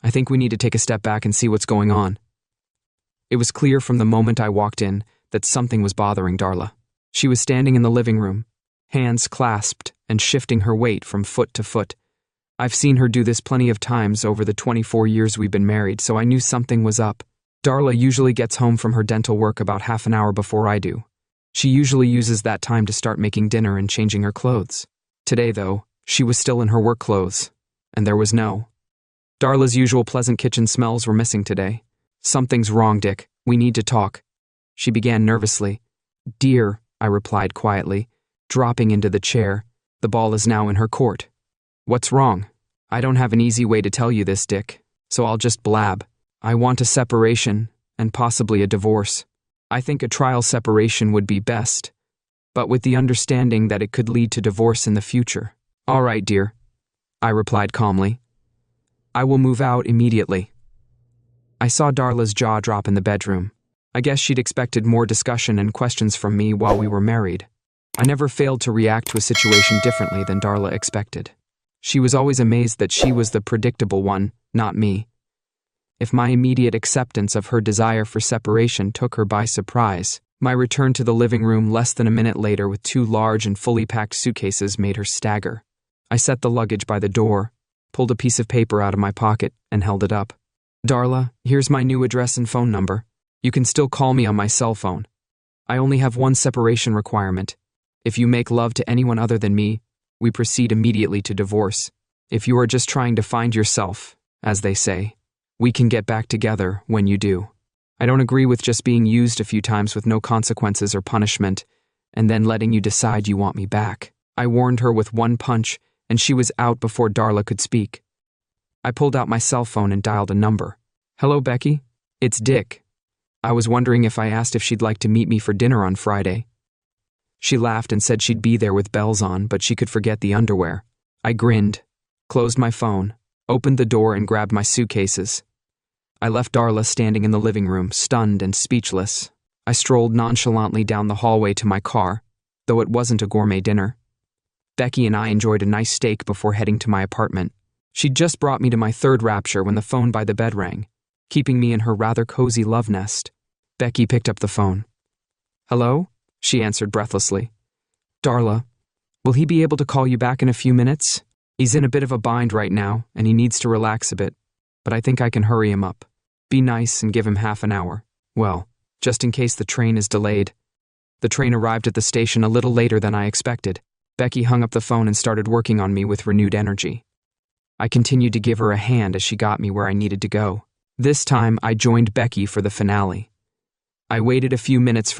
I think we need to take a step back and see what's going on. It was clear from the moment I walked in that something was bothering Darla. She was standing in the living room, hands clasped and shifting her weight from foot to foot. I've seen her do this plenty of times over the 24 years we've been married, so I knew something was up. Darla usually gets home from her dental work about half an hour before I do. She usually uses that time to start making dinner and changing her clothes. Today, though, she was still in her work clothes, and there was no. Darla's usual pleasant kitchen smells were missing today. Something's wrong, Dick. We need to talk. She began nervously. Dear, I replied quietly, dropping into the chair. The ball is now in her court. What's wrong? I don't have an easy way to tell you this, Dick, so I'll just blab. I want a separation, and possibly a divorce. I think a trial separation would be best, but with the understanding that it could lead to divorce in the future. All right, dear, I replied calmly. I will move out immediately. I saw Darla's jaw drop in the bedroom. I guess she'd expected more discussion and questions from me while we were married. I never failed to react to a situation differently than Darla expected. She was always amazed that she was the predictable one, not me. If my immediate acceptance of her desire for separation took her by surprise, my return to the living room less than a minute later with 2 large and fully packed suitcases made her stagger. I set the luggage by the door, pulled a piece of paper out of my pocket, and held it up. Darla, here's my new address and phone number. You can still call me on my cell phone. I only have one separation requirement. If you make love to anyone other than me, we proceed immediately to divorce. If you are just trying to find yourself, as they say, we can get back together when you do. I don't agree with just being used a few times with no consequences or punishment, and then letting you decide you want me back. I warned her with one punch, and she was out before Darla could speak. I pulled out my cell phone and dialed a number. Hello, Becky? It's Dick. I was wondering if I asked if she'd like to meet me for dinner on Friday. She laughed and said she'd be there with bells on, but she could forget the underwear. I grinned, closed my phone, opened the door and grabbed my suitcases. I left Darla standing in the living room, stunned and speechless. I strolled nonchalantly down the hallway to my car, though it wasn't a gourmet dinner. Becky and I enjoyed a nice steak before heading to my apartment. She'd just brought me to my third rapture when the phone by the bed rang, keeping me in her rather cozy love nest. Becky picked up the phone. Hello? She answered breathlessly. Darla, will he be able to call you back in a few minutes? He's in a bit of a bind right now, and he needs to relax a bit, but I think I can hurry him up. Be nice and give him half an hour. Well, just in case the train is delayed. The train arrived at the station a little later than I expected. Becky hung up the phone and started working on me with renewed energy. I continued to give her a hand as she got me where I needed to go. This time, I joined Becky for the finale. I waited for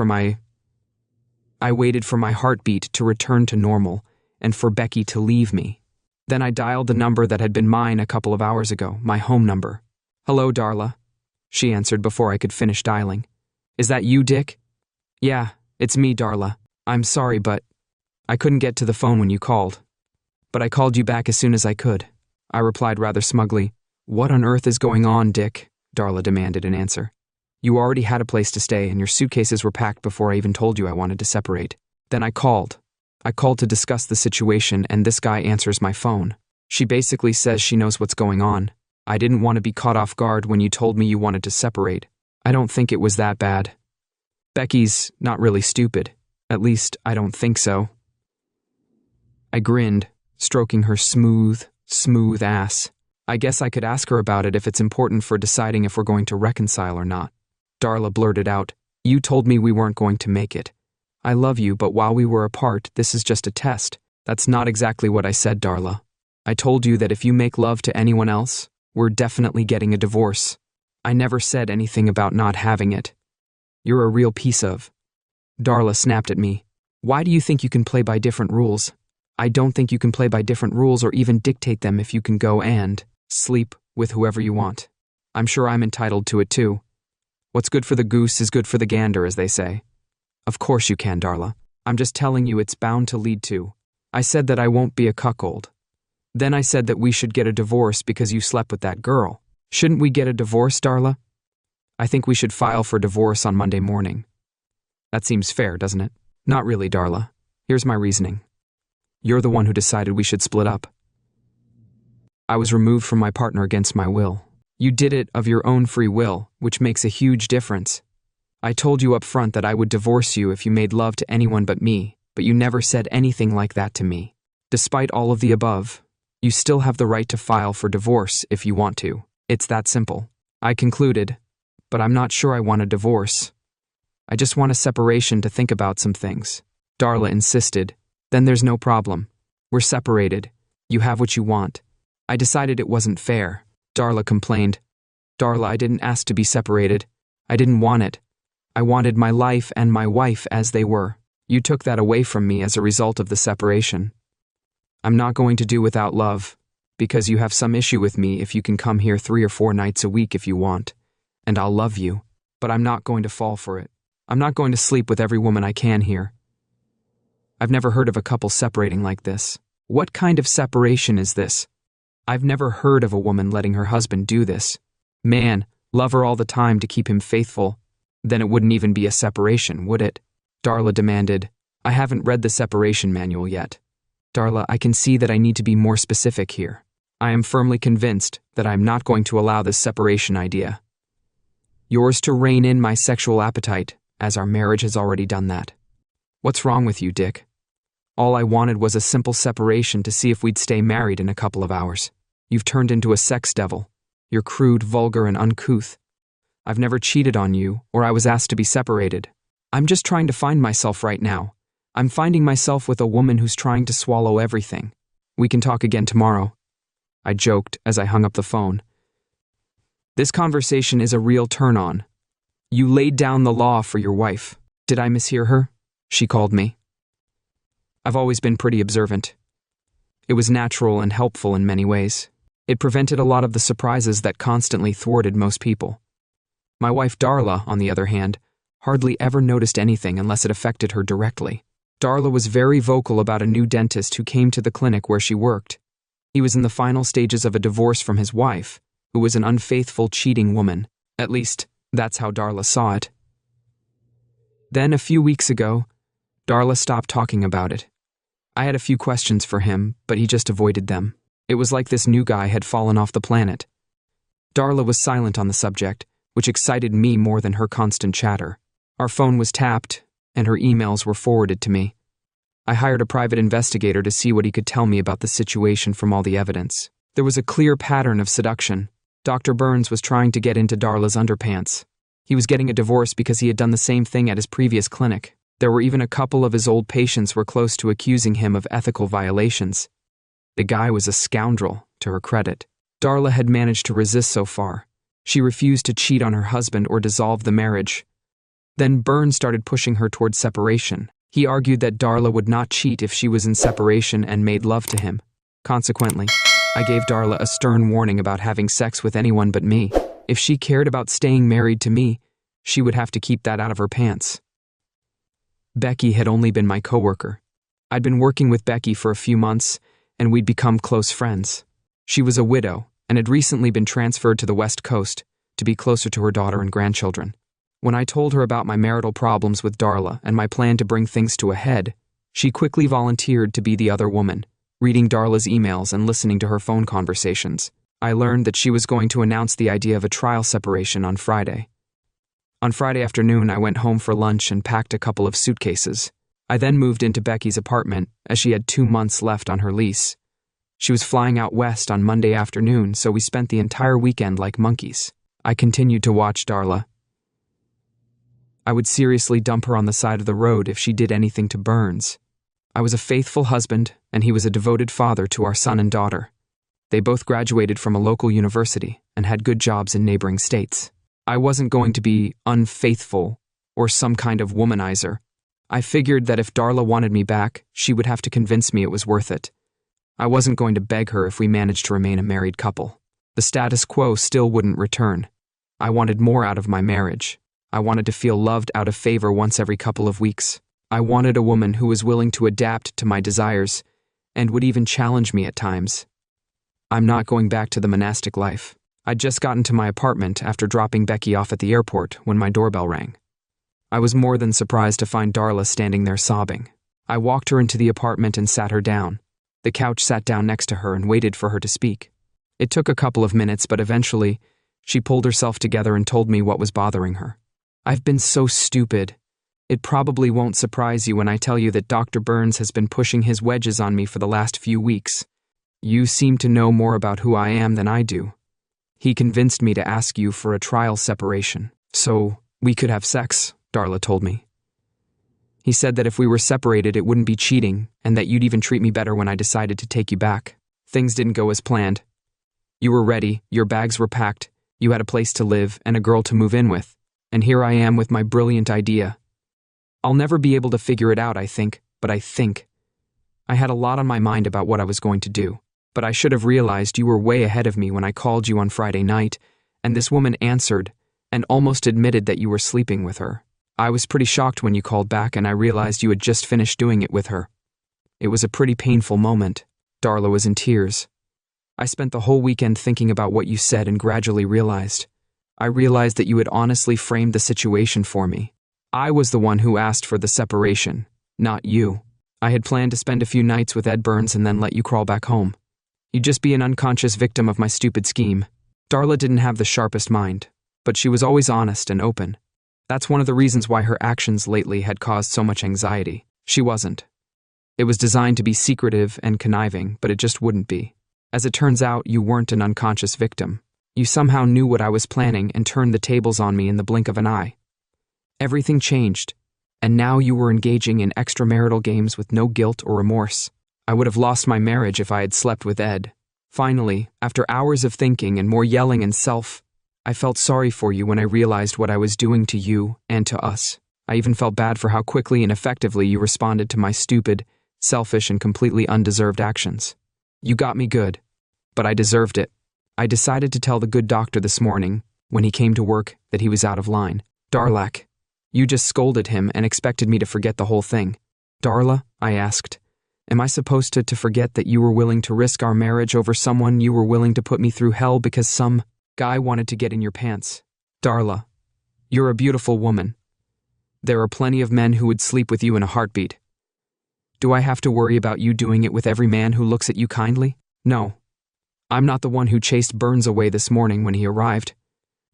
my heartbeat to return to normal and for Becky to leave me. Then I dialed the number that had been mine a couple of hours ago, my home number. Hello, Darla, she answered before I could finish dialing. Is that you, Dick? Yeah, it's me, Darla. I'm sorry, but I couldn't get to the phone when you called. But I called you back as soon as I could. I replied rather smugly. What on earth is going on, Dick? Darla demanded in answer. You already had a place to stay and your suitcases were packed before I even told you I wanted to separate. Then I called. I called to discuss the situation and this guy answers my phone. She basically says she knows what's going on. I didn't want to be caught off guard when you told me you wanted to separate. I don't think it was that bad. Becky's not really stupid. At least, I don't think so. I grinned, stroking her smooth ass. I guess I could ask her about it if it's important for deciding if we're going to reconcile or not. Darla blurted out, You told me we weren't going to make it. I love you, but while we were apart, this is just a test. That's not exactly what I said, Darla. I told you that if you make love to anyone else, we're definitely getting a divorce. I never said anything about not having it. You're a real piece of. Darla snapped at me. Why do you think you can play by different rules? I don't think you can play by different rules or even dictate them if you can go and sleep with whoever you want. I'm sure I'm entitled to it too. What's good for the goose is good for the gander, as they say. Of course you can, Darla. I'm just telling you it's bound to lead to. I said that I won't be a cuckold. Then I said that we should get a divorce because you slept with that girl. Shouldn't we get a divorce, Darla? I think we should file for divorce on Monday morning. That seems fair, doesn't it? Not really, Darla. Here's my reasoning. You're the one who decided we should split up. I was removed from my partner against my will. You did it of your own free will, which makes a huge difference. I told you up front that I would divorce you if you made love to anyone but me, but you never said anything like that to me. Despite all of the above, you still have the right to file for divorce if you want to. It's that simple. I concluded, but I'm not sure I want a divorce. I just want a separation to think about some things. Darla insisted. Then there's no problem. We're separated. You have what you want. I decided it wasn't fair. Darla complained. Darla, I didn't ask to be separated. I didn't want it. I wanted my life and my wife as they were. You took that away from me as a result of the separation. I'm not going to do without love, because you have some issue with me if you can come here 3 or 4 nights a week if you want, and I'll love you, but I'm not going to fall for it. I'm not going to sleep with every woman I can here. I've never heard of a couple separating like this. What kind of separation is this? I've never heard of a woman letting her husband do this. Man, love her all the time to keep him faithful. Then it wouldn't even be a separation, would it? Darla demanded. I haven't read the separation manual yet. Darla, I can see that I need to be more specific here. I am firmly convinced that I am not going to allow this separation idea. Yours to rein in my sexual appetite, as our marriage has already done that. What's wrong with you, Dick? All I wanted was a simple separation to see if we'd stay married in a couple of hours. You've turned into a sex devil. You're crude, vulgar, and uncouth. I've never cheated on you, or I was asked to be separated. I'm just trying to find myself right now. I'm finding myself with a woman who's trying to swallow everything. We can talk again tomorrow. I joked as I hung up the phone. This conversation is a real turn-on. You laid down the law for your wife. Did I mishear her? She called me. I've always been pretty observant. It was natural and helpful in many ways. It prevented a lot of the surprises that constantly thwarted most people. My wife Darla, on the other hand, hardly ever noticed anything unless it affected her directly. Darla was very vocal about a new dentist who came to the clinic where she worked. He was in the final stages of a divorce from his wife, who was an unfaithful, cheating woman. At least, that's how Darla saw it. Then, a few weeks ago, Darla stopped talking about it. I had a few questions for him, but he just avoided them. It was like this new guy had fallen off the planet. Darla was silent on the subject, which excited me more than her constant chatter. Our phone was tapped, and her emails were forwarded to me. I hired a private investigator to see what he could tell me about the situation from all the evidence. There was a clear pattern of seduction. Dr. Burns was trying to get into Darla's underpants. He was getting a divorce because he had done the same thing at his previous clinic. There were even a couple of his old patients were close to accusing him of ethical violations. The guy was a scoundrel, to her credit. Darla had managed to resist so far. She refused to cheat on her husband or dissolve the marriage. Then Burns started pushing her towards separation. He argued that Darla would not cheat if she was in separation and made love to him. Consequently, I gave Darla a stern warning about having sex with anyone but me. If she cared about staying married to me, she would have to keep that out of her pants. Becky had only been my coworker. I'd been working with Becky for a few months, and we'd become close friends. She was a widow and had recently been transferred to the West Coast to be closer to her daughter and grandchildren. When I told her about my marital problems with Darla and my plan to bring things to a head, she quickly volunteered to be the other woman, reading Darla's emails and listening to her phone conversations. I learned that she was going to announce the idea of a trial separation on Friday. On Friday afternoon, I went home for lunch and packed a couple of suitcases. I then moved into Becky's apartment, as she had 2 months left on her lease. She was flying out west on Monday afternoon, so we spent the entire weekend like monkeys. I continued to watch Darla. I would seriously dump her on the side of the road if she did anything to Burns. I was a faithful husband, and he was a devoted father to our son and daughter. They both graduated from a local university and had good jobs in neighboring states. I wasn't going to be unfaithful or some kind of womanizer. I figured that if Darla wanted me back, she would have to convince me it was worth it. I wasn't going to beg her if we managed to remain a married couple. The status quo still wouldn't return. I wanted more out of my marriage. I wanted to feel loved out of favor once every couple of weeks. I wanted a woman who was willing to adapt to my desires and would even challenge me at times. I'm not going back to the monastic life. I'd just gotten to my apartment after dropping Becky off at the airport when my doorbell rang. I was more than surprised to find Darla standing there sobbing. I walked her into the apartment and sat her down. The couch sat down next to her and waited for her to speak. It took a couple of minutes, but eventually, She pulled herself together and told me what was bothering her. I've been so stupid. It probably won't surprise you when I tell you that Dr. Burns has been pushing his wedges on me for the last few weeks. You seem to know more about who I am than I do. He convinced me to ask you for a trial separation, so we could have sex, Darla told me. He said that if we were separated it wouldn't be cheating, and that you'd even treat me better when I decided to take you back. Things didn't go as planned. You were ready, your bags were packed, you had a place to live and a girl to move in with, and here I am with my brilliant idea. I'll never be able to figure it out, I think, but I think. I had a lot on my mind about what I was going to do, but I should have realized you were way ahead of me when I called you on Friday night, and this woman answered and almost admitted that you were sleeping with her. I was pretty shocked when you called back and I realized you had just finished doing it with her. It was a pretty painful moment. Darla was in tears. I spent the whole weekend thinking about what you said and gradually realized. I realized that you had honestly framed the situation for me. I was the one who asked for the separation, not you. I had planned to spend a few nights with Ed Burns and then let you crawl back home. You'd just be an unconscious victim of my stupid scheme. Darla didn't have the sharpest mind, but she was always honest and open. That's one of the reasons why her actions lately had caused so much anxiety. She wasn't. It was designed to be secretive and conniving, but it just wouldn't be. As it turns out, you weren't an unconscious victim. You somehow knew what I was planning and turned the tables on me in the blink of an eye. Everything changed, and now you were engaging in extramarital games with no guilt or remorse. I would have lost my marriage if I had slept with Ed. Finally, after hours of thinking and more yelling and I felt sorry for you when I realized what I was doing to you and to us. I even felt bad for how quickly and effectively you responded to my stupid, selfish, and completely undeserved actions. You got me good, but I deserved it. I decided to tell the good doctor this morning, when he came to work, that he was out of line. Darlak, you just scolded him and expected me to forget the whole thing. Darla, I asked, am I supposed to forget that you were willing to risk our marriage over someone you were willing to put me through hell because some guy wanted to get in your pants? Darla, you're a beautiful woman. There are plenty of men who would sleep with you in a heartbeat. Do I have to worry about you doing it with every man who looks at you kindly? No. I'm not the one who chased Burns away this morning when he arrived.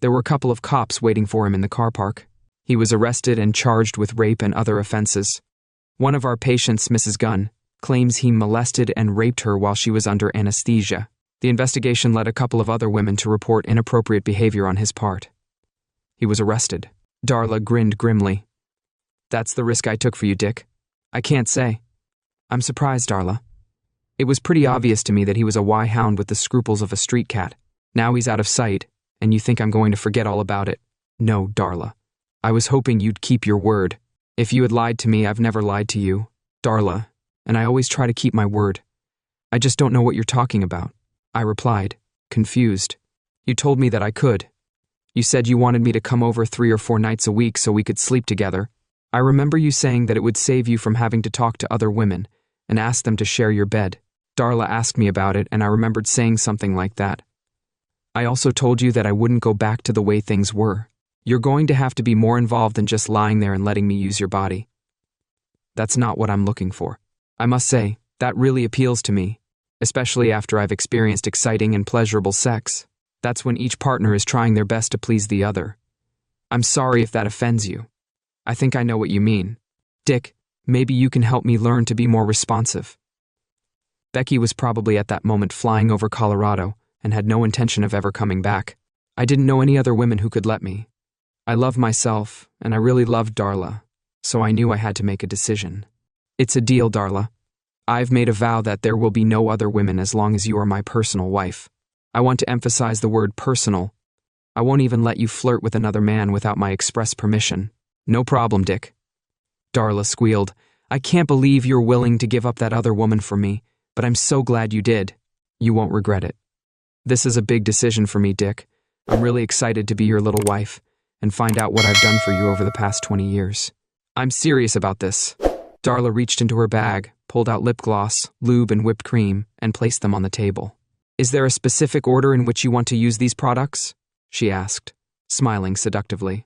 There were a couple of cops waiting for him in the car park. He was arrested and charged with rape and other offenses. One of our patients, Mrs. Gunn, claims he molested and raped her while she was under anesthesia. The investigation led a couple of other women to report inappropriate behavior on his part. He was arrested. Darla grinned grimly. That's the risk I took for you, Dick. I can't say. I'm surprised, Darla. It was pretty obvious to me that he was a Y-hound with the scruples of a street cat. Now he's out of sight, and you think I'm going to forget all about it. No, Darla. I was hoping you'd keep your word. If you had lied to me, I've never lied to you, Darla, and I always try to keep my word. I just don't know what you're talking about, I replied, confused. You told me that I could. You said you wanted me to come over 3 or 4 nights a week so we could sleep together. I remember you saying that it would save you from having to talk to other women and ask them to share your bed. Darla asked me about it, and I remembered saying something like that. I also told you that I wouldn't go back to the way things were. You're going to have to be more involved than just lying there and letting me use your body. That's not what I'm looking for. I must say, that really appeals to me, especially after I've experienced exciting and pleasurable sex. That's when each partner is trying their best to please the other. I'm sorry if that offends you. I think I know what you mean. Dick, maybe you can help me learn to be more responsive. Becky was probably at that moment flying over Colorado and had no intention of ever coming back. I didn't know any other women who could let me. I love myself, and I really loved Darla, so I knew I had to make a decision. It's a deal, Darla. I've made a vow that there will be no other women as long as you are my personal wife. I want to emphasize the word personal. I won't even let you flirt with another man without my express permission. No problem, Dick. Darla squealed. I can't believe you're willing to give up that other woman for me, but I'm so glad you did. You won't regret it. This is a big decision for me, Dick. I'm really excited to be your little wife and find out what I've done for you over the past 20 years. I'm serious about this. Darla reached into her bag, pulled out lip gloss, lube, and whipped cream, and placed them on the table. Is there a specific order in which you want to use these products? She asked, smiling seductively.